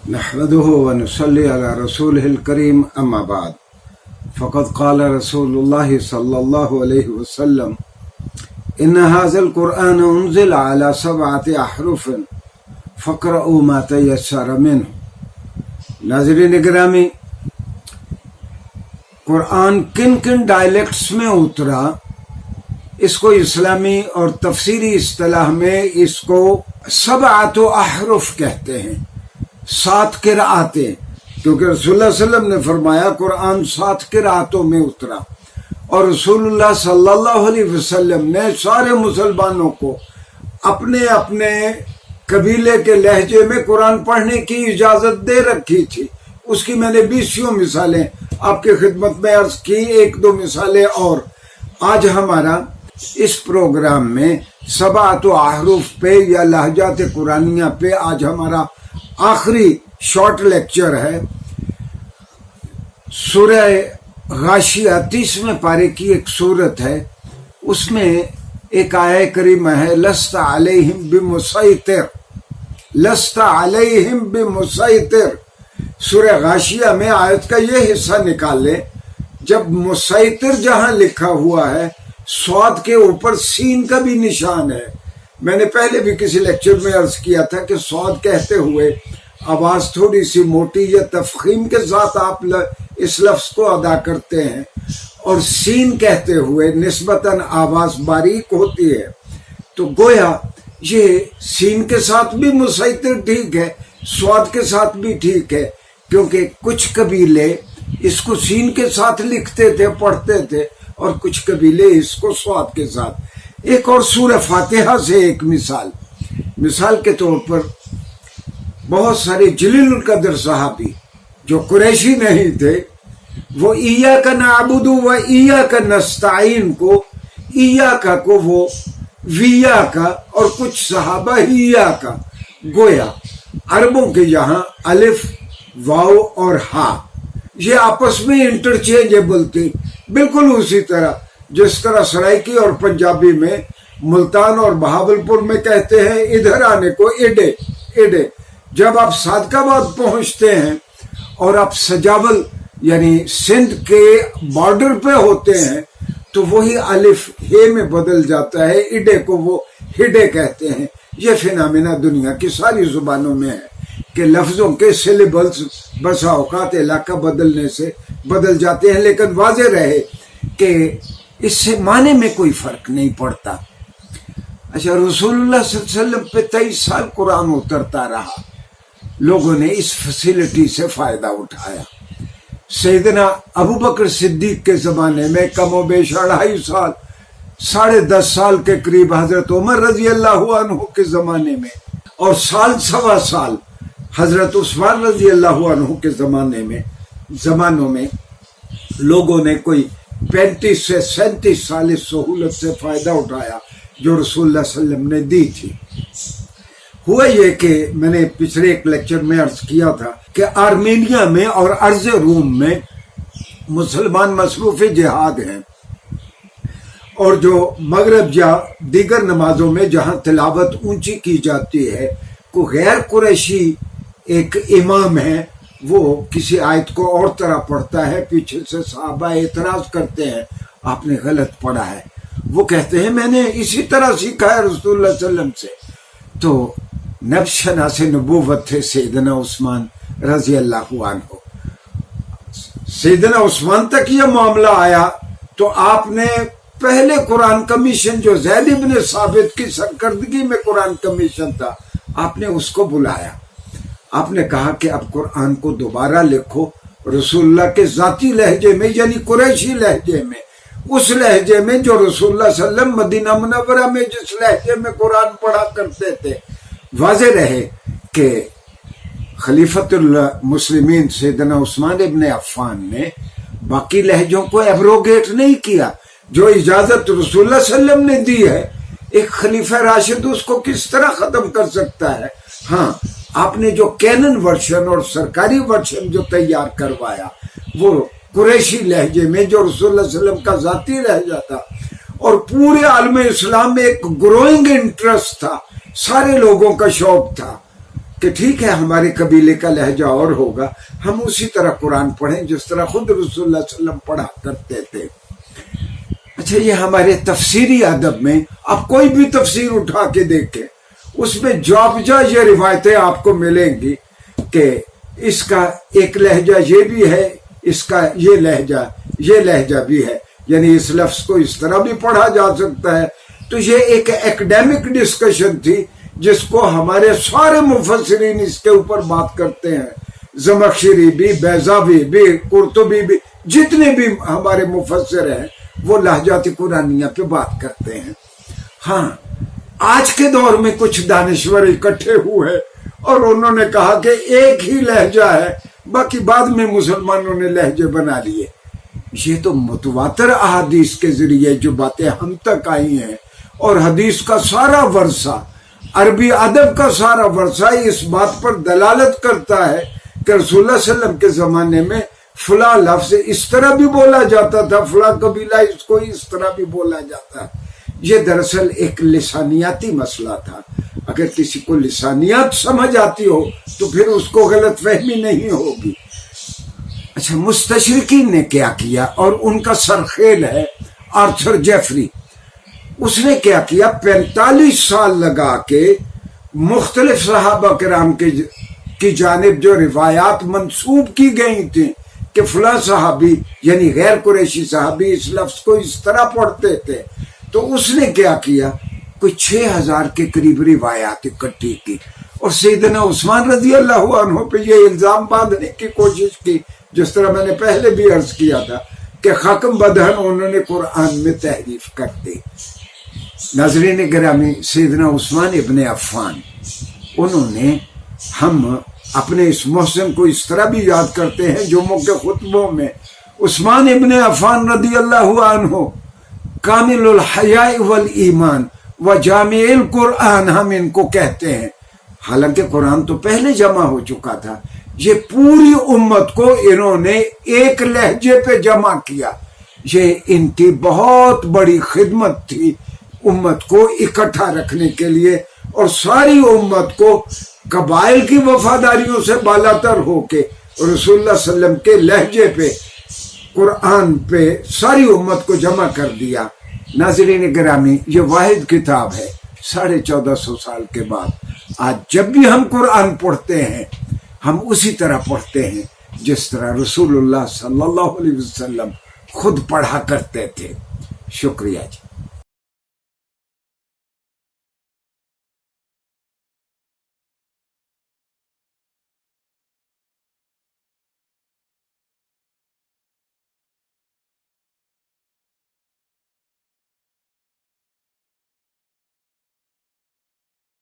نحمده ونصلي على رسوله الكريم أما بعد فقد قال رسول الله صلى الله عليه وسلم إن هذا القرآن أنزل على 7 أحرف فاقرؤوا ما تيسر منه. ناظرین گرامی، قرآن کن کن ڈائلیکٹس میں اترا، اس کو اسلامی اور تفسیری اصطلاح میں اس کو 7 احرف کہتے ہیں، 7 قرأتیں، کیونکہ رسول اللہ صلی اللہ علیہ وسلم نے فرمایا قرآن 7 قرأتوں میں اترا، اور رسول اللہ صلی اللہ علیہ وسلم نے سارے مسلمانوں کو اپنے اپنے قبیلے کے لہجے میں قرآن پڑھنے کی اجازت دے رکھی تھی۔ اس کی میں نے 20 مثالیں آپ کی خدمت میں عرض کی، 1-2 مثالیں اور۔ آج ہمارا اس پروگرام میں 7 احرف پہ یا لہجات قرآنیہ پہ آج ہمارا آخری شارٹ لیکچر ہے۔ سورہ غاشیہ 30ویں پارے کی ایک سورت ہے، اس میں ایک آیہ کریمہ ہے لست علیہم بمسیطر، لست علیہم بمسیطر۔ سورہ غاشیہ میں آیت کا یہ حصہ نکال لیں، جب مسیطر جہاں لکھا ہوا ہے صاد کے اوپر سین کا بھی نشان ہے۔ میں نے پہلے بھی کسی لیکچر میں عرض کیا تھا کہ صاد کہتے ہوئے آواز تھوڑی سی موٹی یا تفخیم کے ساتھ آپ اس لفظ کو ادا کرتے ہیں، اور سین کہتے ہوئے نسبتاً آواز باریک ہوتی ہے، تو گویا یہ سین کے ساتھ بھی مسیطر ٹھیک ہے، صاد کے ساتھ بھی ٹھیک ہے، کیونکہ کچھ قبیلے اس کو سین کے ساتھ لکھتے تھے، پڑھتے تھے، اور کچھ قبیلے اس کو صاد کے ساتھ۔ ایک اور سورہ فاتحہ سے ایک مثال کے طور پر بہت سارے جلیل القدر صحابی جو قریشی نہیں تھے، وہ ایاک نعبد و ایاک نستعین کو ایاک کو وہ ویا کا، اور کچھ صحابہ ہیا کا، گویا عربوں کے یہاں الف، واو اور ہا یہ آپس میں انٹرچینجبل تھی، بالکل اسی طرح جس طرح سرائکی اور پنجابی میں ملتان اور بہاولپور میں کہتے ہیں ادھر آنے کو ایڈے ایڈے۔ جب آپ صادق آباد پہنچتے ہیں اور آپ سجاول یعنی سندھ کے بارڈر پہ ہوتے ہیں تو وہی الف ہے میں بدل جاتا ہے، ایڈے کو وہ ہڈے کہتے ہیں۔ یہ فنامنا دنیا کی ساری زبانوں میں ہے کہ لفظوں کے سیلیبلز بسا اوقات علاقہ بدلنے سے بدل جاتے ہیں، لیکن واضح رہے کہ اس سے معنی میں کوئی فرق نہیں پڑتا۔ اچھا، رسول اللہ صلی اللہ علیہ وسلم پہ 23 سال قرآن اترتا رہا، لوگوں نے اس فیسلٹی سے فائدہ اٹھایا۔ سیدنا ابو بکر صدیق کے زمانے میں کم و بیش 2.5 سال، 10.5 سال کے قریب حضرت عمر رضی اللہ عنہ کے زمانے میں، اور 1.25 سال حضرت عثمان رضی اللہ عنہ کے زمانوں میں لوگوں نے کوئی 35 سے 37 سال اس سہولت سے فائدہ اٹھایا جو رسول اللہ صلی اللہ علیہ وسلم نے دی تھی۔ ہوا یہ کہ میں نے پچھلے ایک لیکچر میں عرض کیا تھا کہ آرمینیا میں اور ارض روم میں مسلمان مصروف جہاد ہیں، اور جو مغرب یا دیگر نمازوں میں جہاں تلاوت اونچی کی جاتی ہے، کوئی غیر قریشی ایک امام ہے، وہ کسی آیت کو اور طرح پڑھتا ہے، پیچھے سے صحابہ اعتراض کرتے ہیں آپ نے غلط پڑھا ہے، وہ کہتے ہیں میں نے اسی طرح سیکھا ہے رسول اللہ صلی اللہ علیہ وسلم سے۔ تو نبی شناس نبوت تھے سیدنا عثمان رضی اللہ عنہ، سیدنا عثمان تک یہ معاملہ آیا تو آپ نے پہلے قرآن کمیشن جو زید بن ثابت کی سرکردگی میں قرآن کمیشن تھا، آپ نے اس کو بلایا، آپ نے کہا کہ اب قرآن کو دوبارہ لکھو رسول اللہ کے ذاتی لہجے میں، یعنی قریشی لہجے میں، اس لہجے میں جو رسول اللہ صلی اللہ علیہ وسلم مدینہ منورہ میں جس لہجے میں قرآن پڑھا کرتے تھے۔ واضح رہے کہ خلیفۃ المسلمین سیدنا عثمان ابن عفان نے باقی لہجوں کو ایبروگیٹ نہیں کیا، جو اجازت رسول اللہ صلی اللہ علیہ وسلم نے دی ہے ایک خلیفہ راشد اس کو کس طرح ختم کر سکتا ہے؟ ہاں، آپ نے جو کینن ورشن اور سرکاری ورشن جو تیار کروایا وہ قریشی لہجے میں جو رسول اللہ صلی اللہ علیہ وسلم کا ذاتی لہجہ تھا، اور پورے عالم اسلام میں ایک گروئنگ انٹرسٹ تھا، سارے لوگوں کا شوق تھا کہ ٹھیک ہے ہمارے قبیلے کا لہجہ اور ہوگا، ہم اسی طرح قرآن پڑھیں جس طرح خود رسول اللہ صلی اللہ علیہ وسلم پڑھا کرتے تھے۔ اچھا، یہ ہمارے تفسیری ادب میں آپ کوئی بھی تفسیر اٹھا کے دیکھیں، اس میں جا بجا یہ روایتیں آپ کو ملیں گی کہ اس کا ایک لہجہ یہ بھی ہے، اس کا یہ لہجہ بھی ہے، یعنی اس لفظ کو اس طرح بھی پڑھا جا سکتا ہے۔ تو یہ ایک ایکڈیمک ڈسکشن تھی جس کو ہمارے سارے مفسرین اس کے اوپر بات کرتے ہیں، زمخشری بھی، بیضاوی بھی، قرطبی بھی، جتنے بھی ہمارے مفسر ہیں وہ لہجات قرآنیہ پہ بات کرتے ہیں۔ ہاں، آج کے دور میں کچھ دانشور اکٹھے ہوئے اور انہوں نے کہا کہ ایک ہی لہجہ ہے، باقی بعد میں مسلمانوں نے لہجے بنا لیے۔ یہ تو متواتر احادیث کے ذریعے جو باتیں ہم تک آئی ہیں، اور حدیث کا سارا ورثہ، عربی ادب کا سارا ورثہ اس بات پر دلالت کرتا ہے کہ رسول اللہ صلی اللہ علیہ وسلم کے زمانے میں فلاں لفظ اس طرح بھی بولا جاتا تھا، فلاں قبیلہ اس کو اس طرح بھی بولا جاتا۔ یہ دراصل ایک لسانیاتی مسئلہ تھا۔ اگر کسی کو لسانیات سمجھ آتی ہو تو پھر اس کو غلط فہمی نہیں ہوگی۔ اچھا، مستشرقین نے کیا کیا، اور ان کا سرخیل ہے آرتھر جیفری۔ اس نے کیا کیا، 45 سال لگا کے مختلف صحابہ کرام کی جانب جو روایات منسوب کی گئی تھیں کہ فلاں صحابی یعنی غیر قریشی صحابی اس لفظ کو اس طرح پڑھتے تھے، تو اس نے کیا کیا، کوئی 6000 کے قریب روایات اکٹھی کی، اور سیدنا عثمان رضی اللہ عنہ پہ یہ الزام باندھنے کی کوشش کی، جس طرح میں نے پہلے بھی عرض کیا تھا کہ حکم بدہن انہوں نے قرآن میں تحریف کر دی۔ ناظرین گرامی، سیدنا عثمان ابن عفان، انہوں نے، ہم اپنے اس محسن کو اس طرح بھی یاد کرتے ہیں جمعوں کے خطبوں میں، عثمان ابن عفان رضی اللہ عنہ کامل الحیاء والایمان و جامع القرآن ہم ان کو کہتے ہیں۔ حالانکہ قرآن تو پہلے جمع ہو چکا تھا، یہ پوری امت کو انہوں نے ایک لہجے پہ جمع کیا۔ یہ ان کی بہت بڑی خدمت تھی امت کو اکٹھا رکھنے کے لیے، اور ساری امت کو قبائل کی وفاداریوں سے بالاتر ہو کے رسول اللہ صلی اللہ علیہ وسلم کے لہجے پہ، قرآن پہ ساری امت کو جمع کر دیا۔ ناظرین گرامی، یہ واحد کتاب ہے 1450 سال کے بعد۔ آج جب بھی ہم قرآن پڑھتے ہیں، ہم اسی طرح پڑھتے ہیں جس طرح رسول اللہ صلی اللہ علیہ وسلم خود پڑھا کرتے تھے۔ شکریہ جی۔